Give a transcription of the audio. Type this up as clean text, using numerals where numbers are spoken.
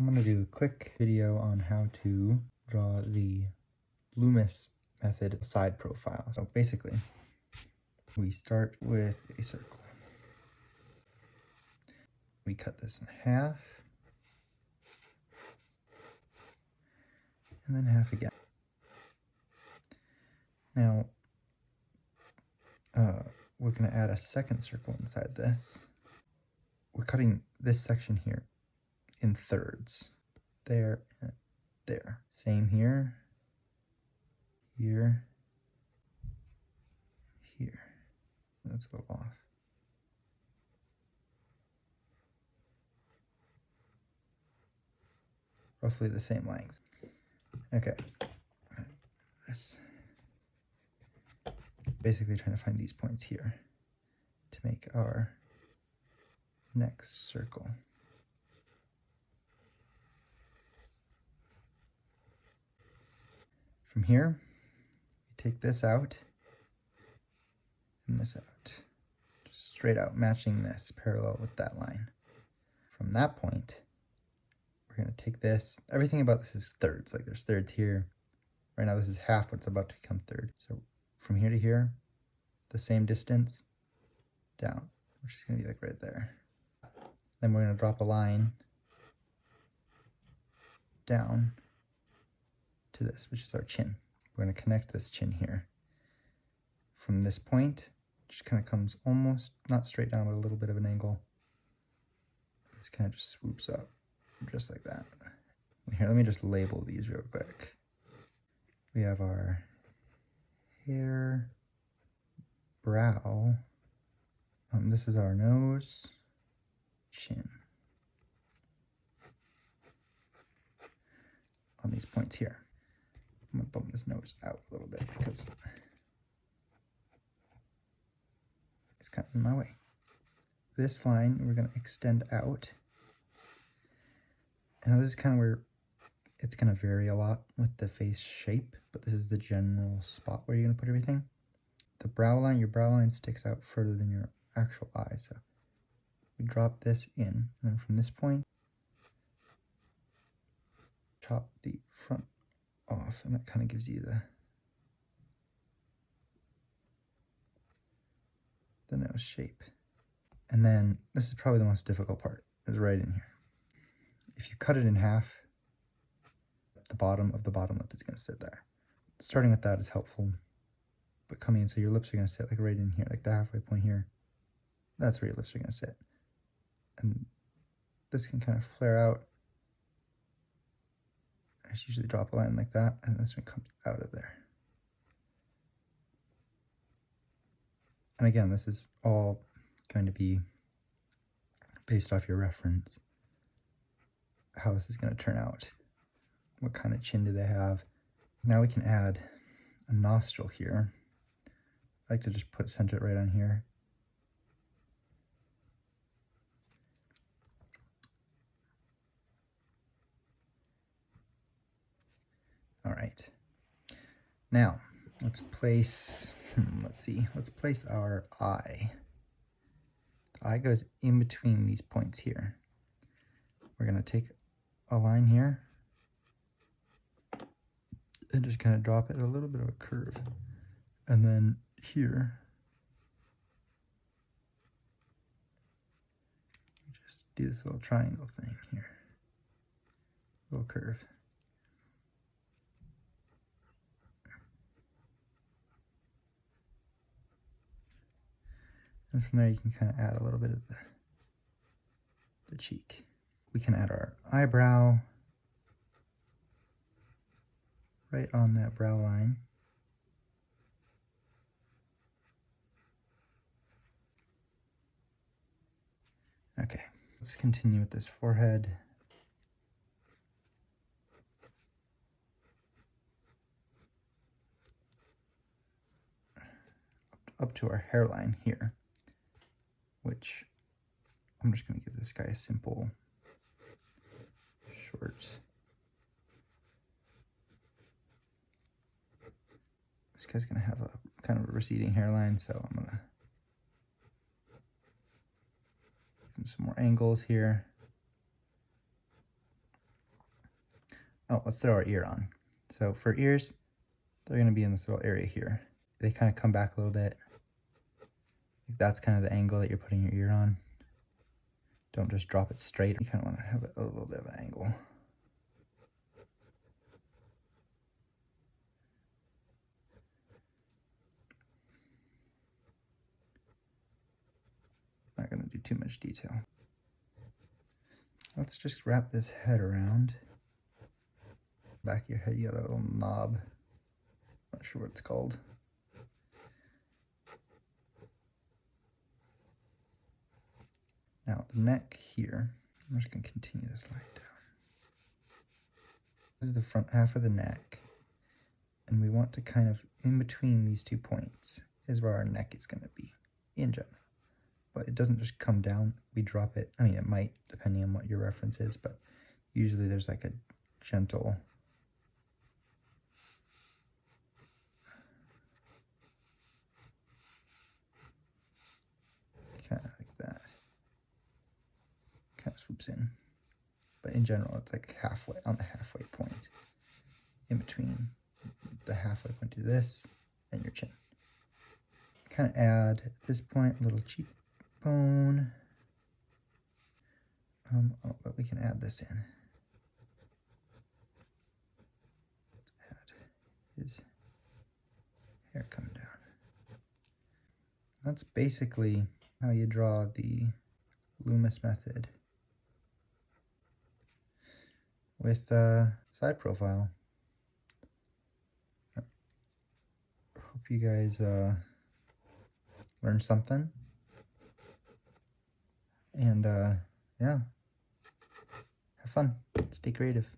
I'm going to do a quick video on how to draw the Loomis method side profile. So basically, we start with a circle. We cut this in half, and then half again. Now, we're going to add a second circle inside this. We're cutting this section here in thirds. There and there. Same here, here, here. That's a little off. Roughly the same length. Okay. This. Basically trying to find these points here to make our next circle. From here, you take this out and this out. Just straight out, matching this parallel with that line. From that point, we're going to take this. Everything about this is thirds. Like there's thirds here. Right now this is half, but it's about to become third. So from here to here, the same distance down, which is going to be like right there. Then we're going to drop a line down to this, which is our chin. We're going to connect this chin here. From this point, just kind of comes almost, not straight down, but a little bit of an angle. This kind of just swoops up, just like that. Here, let me just label these real quick. We have our hair, brow. This is our nose, chin. On these points here. I'm going to bump this nose out a little bit because it's kind of in my way. This line we're going to extend out. And this is kind of where it's going to vary a lot with the face shape, but this is the general spot where you're going to put everything. The brow line, your brow line sticks out further than your actual eye, so we drop this in, and then from this point, chop the front off, and that kind of gives you the nose shape. And then this is probably the most difficult part, is right in here. If you cut it in half, the bottom of the bottom lip is going to sit there. Starting with that is helpful, but coming in, so your lips are going to sit like right in here, like the halfway point here. That's where your lips are going to sit. And this can kind of flare out. I just usually drop a line like that, and this one comes out of there. And again, this is all going to be based off your reference, how this is going to turn out. What kind of chin do they have? Now we can add a nostril here. I like to just center it right on here. All right. Now, let's place, let's place our eye. The eye goes in between these points here. We're going to take a line here and just kind of drop it a little bit of a curve. And then here, just do this little triangle thing here, little curve. And from there you can kind of add a little bit of the cheek. We can add our eyebrow right on that brow line. Okay, let's continue with this forehead. Up to our hairline here, which I'm just going to give this guy a simple short. This guy's going to have a kind of a receding hairline, so I'm going to give him some more angles here. Oh, let's throw our ear on. So for ears, they're going to be in this little area here. They kind of come back a little bit. That's kind of the angle that you're putting your ear on. Don't just drop it straight. You kind of want to have a little bit of an angle. Not going to do too much detail. Let's just wrap this head around. Back of your head, you have a little knob. Not sure what it's called. Now, the neck here, I'm just going to continue this line down. This is the front half of the neck. And we want to kind of, in between these 2 points, is where our neck is going to be, in general. But it doesn't just come down, we drop it. I mean, it might, depending on what your reference is, but usually there's like a gentle kind of like that. Kind of swoops in. But in general, it's like halfway, on the halfway point, in between the halfway point to this and your chin. Kind of add, at this point, a little cheekbone. Oh, but we can add this in. Let's add his hair coming down. That's basically how you draw the Loomis method with side profile. Hope you guys learned something. And yeah, have fun, stay creative.